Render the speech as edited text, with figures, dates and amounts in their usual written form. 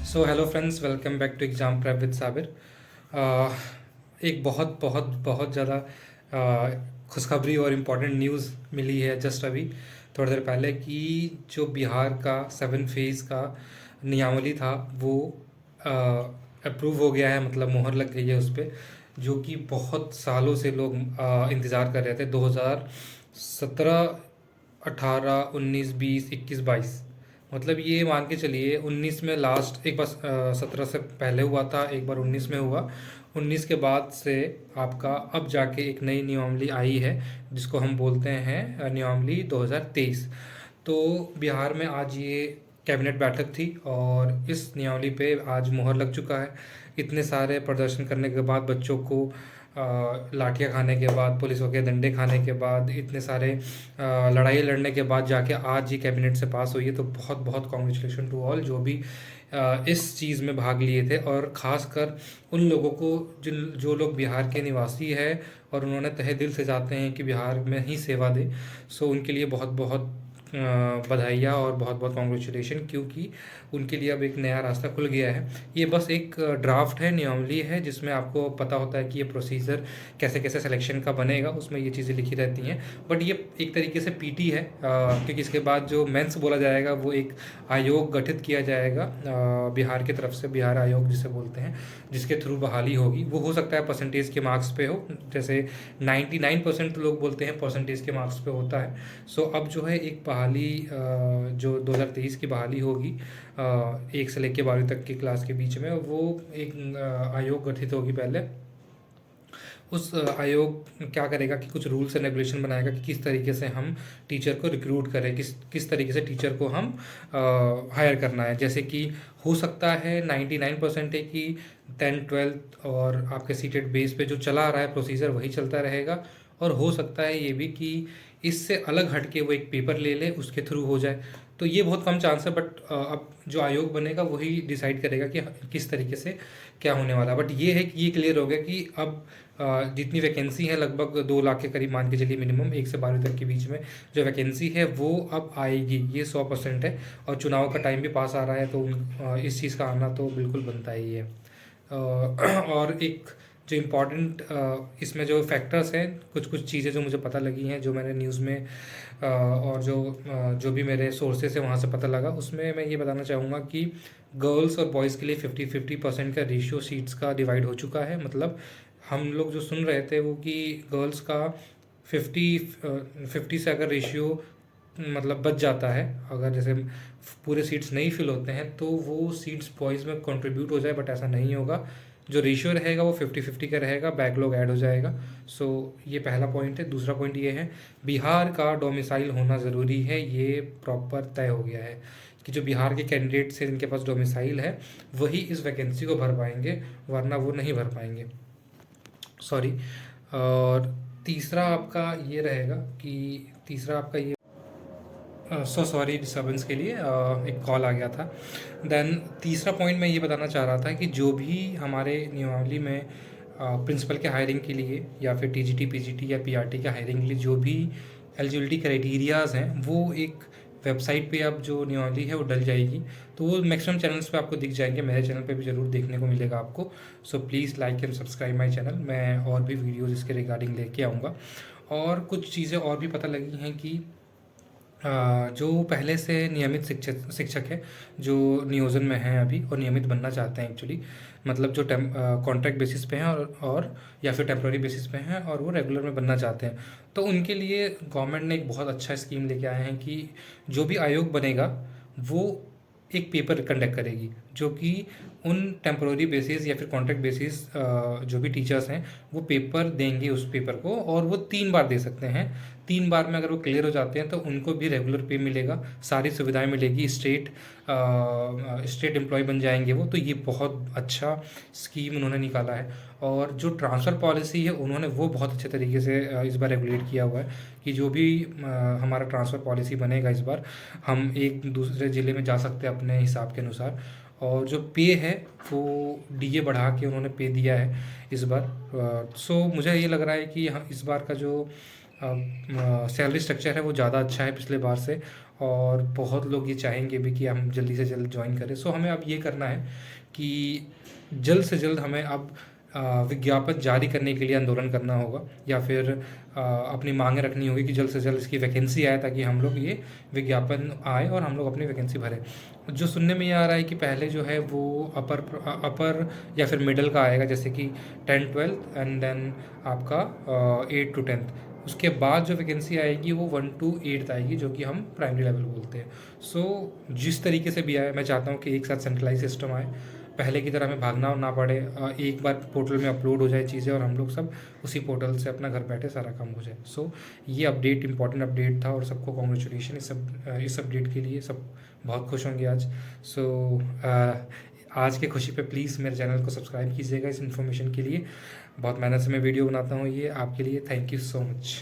So hello friends, welcome back to exam prep with Sabir. Uh, एक बहुत बहुत बहुत ज़्यादा खुशखबरी और इम्पॉर्टेंट न्यूज़ मिली है जस्ट अभी थोड़ी देर पहले कि जो बिहार का 7 फेज़ का नियमावली था वो अप्रूव हो गया है, मतलब मोहर लग गई है उस पर, जो कि बहुत सालों से लोग इंतज़ार कर रहे थे। 2017, 18, 19, 20, 21, 22, मतलब ये मान के चलिए 19 में लास्ट एक बार, 17 से पहले हुआ था, एक बार 19 में हुआ। 19 के बाद से आपका अब जाके एक नई नियमावली आई है जिसको हम बोलते हैं नियमावली 2023। तो बिहार में आज ये कैबिनेट बैठक थी और इस नियमावली पे आज मोहर लग चुका है। इतने सारे प्रदर्शन करने के बाद, बच्चों को लाठियाँ खाने के बाद, पुलिसों के डंडे खाने के बाद, इतने सारे लड़ाई लड़ने के बाद जाके आज ये कैबिनेट से पास हुई है। तो बहुत बहुत कॉन्ग्रेचुलेशन टू ऑल जो भी इस चीज़ में भाग लिए थे, और ख़ासकर उन लोगों को जिन जो लोग बिहार के निवासी है और उन्होंने तहे दिल से चाहते हैं कि बिहार में ही सेवा दे। सो उनके लिए बहुत बहुत बधाइयाँ और बहुत बहुत कॉन्ग्रेचुलेशन, क्योंकि उनके लिए अब एक नया रास्ता खुल गया है। ये बस एक ड्राफ्ट है, नियमावली है, जिसमें आपको पता होता है कि ये प्रोसीजर कैसे कैसे सिलेक्शन का बनेगा, उसमें ये चीज़ें लिखी रहती हैं। बट ये एक तरीके से पीटी है, क्योंकि इसके बाद जो मेंस बोला जाएगा वो एक आयोग गठित किया जाएगा बिहार की तरफ से, बिहार आयोग जिसे बोलते हैं, जिसके थ्रू बहाली होगी। वो हो सकता है परसेंटेज के मार्क्स पे हो, जैसे 99% लोग बोलते हैं परसेंटेज के मार्क्स पे होता है। सो अब जो है एक बहाली, जो 2023 की बहाली होगी 1 से लेकर 12वीं तक की क्लास के बीच में, वो एक आयोग गठित होगी पहले। उस आयोग क्या करेगा कि कुछ रूल्स एंड रेगुलेशन बनाएगा कि किस तरीके से हम टीचर को रिक्रूट करें, किस किस तरीके से टीचर को हम हायर करना है। जैसे कि हो सकता है 99% है कि 10th 12th और आपके सीटेड बेस पे जो चला आ रहा है प्रोसीजर वही चलता रहेगा, और हो सकता है ये भी कि इससे अलग हट के वो एक पेपर ले ले, उसके थ्रू हो जाए। तो ये बहुत कम चांस है, बट अब जो आयोग बनेगा वही डिसाइड करेगा कि किस तरीके से क्या होने वाला है। बट ये है कि ये क्लियर हो गया कि अब जितनी वैकेंसी है, लगभग 2 लाख के करीब मान के चलिए, मिनिमम 1 से 12 तक के बीच में जो वैकेंसी है वो अब आएगी, ये 100% है। और चुनाव का टाइम भी पास आ रहा है, तो इस चीज़ का आना तो बिल्कुल बनता ही है। और एक जो इम्पॉर्टेंट इसमें जो फैक्टर्स हैं, कुछ कुछ चीज़ें जो मुझे पता लगी हैं, जो मैंने न्यूज़ में और जो भी मेरे सोर्सेस है वहाँ से पता लगा, उसमें मैं ये बताना चाहूँगा कि गर्ल्स और बॉयज़ के लिए 50-50% का रेशियो सीट्स का डिवाइड हो चुका है। मतलब हम लोग जो सुन रहे थे वो कि गर्ल्स का 50 से अगर रेशियो मतलब बच जाता है, अगर जैसे पूरे सीट्स नहीं फिल होते हैं तो वो सीट्स बॉयज़ में कंट्रीब्यूट हो जाए, बट ऐसा नहीं होगा। जो रेशियो रहेगा वो 50-50 का रहेगा, बैकलॉग ऐड हो जाएगा। सो ये पहला पॉइंट है। दूसरा पॉइंट ये है, बिहार का डोमिसाइल होना ज़रूरी है। ये प्रॉपर तय हो गया है कि जो बिहार के कैंडिडेट्स हैं जिनके पास डोमिसाइल है वही इस वैकेंसी को भर पाएंगे, वरना वो नहीं भर पाएंगे। सॉरी। और तीसरा आपका ये रहेगा कि तीसरा आपका ये, सो सॉरी डिस्टर्बेंस के लिए, एक कॉल आ गया था। देन तीसरा पॉइंट मैं ये बताना चाह रहा था कि जो भी हमारे नियमावली में प्रिंसिपल के हायरिंग के लिए या फिर टीजीटी पीजीटी या पीआरटी के हायरिंग के लिए जो भी एलिजिबिलिटी क्राइटेरियाज़ हैं, वो एक वेबसाइट पे अब जो नियमावली है वो डल जाएगी। तो वो मैक्सिमम चैनल्स पे आपको दिख जाएंगे, मेरे चैनल पे भी ज़रूर देखने को मिलेगा आपको। So please like and subscribe my channel. मैं और भी वीडियोज़ इसके रिगार्डिंग लेके आऊँगा। और कुछ चीज़ें और भी पता लगी हैं कि जो पहले से नियमित शिक्षक शिक्षक है, जो नियोजन में हैं अभी और नियमित बनना चाहते हैं एक्चुअली, मतलब जो कॉन्ट्रैक्ट बेसिस पे हैं और या फिर टेम्प्रेरी बेसिस पे हैं और वो रेगुलर में बनना चाहते हैं, तो उनके लिए गवर्नमेंट ने एक बहुत अच्छा स्कीम लेके आए हैं कि जो भी आयोग बनेगा वो एक पेपर कंडक्ट करेगी, जो कि उन टेम्प्रेरी बेसिस या फिर कॉन्ट्रैक्ट बेसिस जो भी टीचर्स हैं वो पेपर देंगे उस पेपर को, और वो 3 बार दे सकते हैं। 3 बार में अगर वो क्लियर हो जाते हैं तो उनको भी रेगुलर पे मिलेगा, सारी सुविधाएं मिलेगी, स्टेट एम्प्लॉय बन जाएंगे वो। तो ये बहुत अच्छा स्कीम उन्होंने निकाला है। और जो ट्रांसफ़र पॉलिसी है उन्होंने वो बहुत अच्छे तरीके से इस बार रेगुलेट किया हुआ है कि जो भी हमारा ट्रांसफ़र पॉलिसी बनेगा इस बार, हम एक दूसरे ज़िले में जा सकते हैं अपने हिसाब के अनुसार। और जो पे है वो डीए बढ़ा के उन्होंने पे दिया है इस बार। सो मुझे ये लग रहा है कि इस बार का जो सैलरी स्ट्रक्चर है वो ज़्यादा अच्छा है पिछले बार से। और बहुत लोग ये चाहेंगे भी कि हम जल्दी से जल्द ज्वाइन करें। सो हमें अब ये करना है कि जल्द से जल्द हमें अब विज्ञापन जारी करने के लिए आंदोलन करना होगा, या फिर अपनी मांगें रखनी होगी कि जल्द से जल्द इसकी वैकेंसी आए, ताकि हम लोग ये विज्ञापन आए और हम लोग अपनी वैकेंसी भरें। जो सुनने में ये आ रहा है कि पहले जो है वो अपर या फिर मिडल का आएगा, जैसे कि 10th 12th एंड देन आपका 8th to 10th। उसके बाद जो वैकेंसी आएगी वो 1 to 8 आएगी, जो कि हम प्राइमरी लेवल बोलते हैं। सो जिस तरीके से भी आए, मैं चाहता हूँ कि एक साथ सेंट्रलाइज सिस्टम आए, पहले की तरह हमें भागना ना पड़े, एक बार पोर्टल में अपलोड हो जाए चीज़ें और हम लोग सब उसी पोर्टल से अपना घर बैठे सारा काम हो जाए। सो ये अपडेट इंपॉर्टेंट अपडेट था और सबको कॉन्ग्रेचुलेशन इस अपडेट के लिए। सब बहुत खुश होंगे आज। सो आज के खुशी पे प्लीज़ मेरे चैनल को सब्सक्राइब कीजिएगा इस इन्फॉर्मेशन के लिए। बहुत मेहनत से मैं वीडियो बनाता हूँ ये आपके लिए। Thank you so much.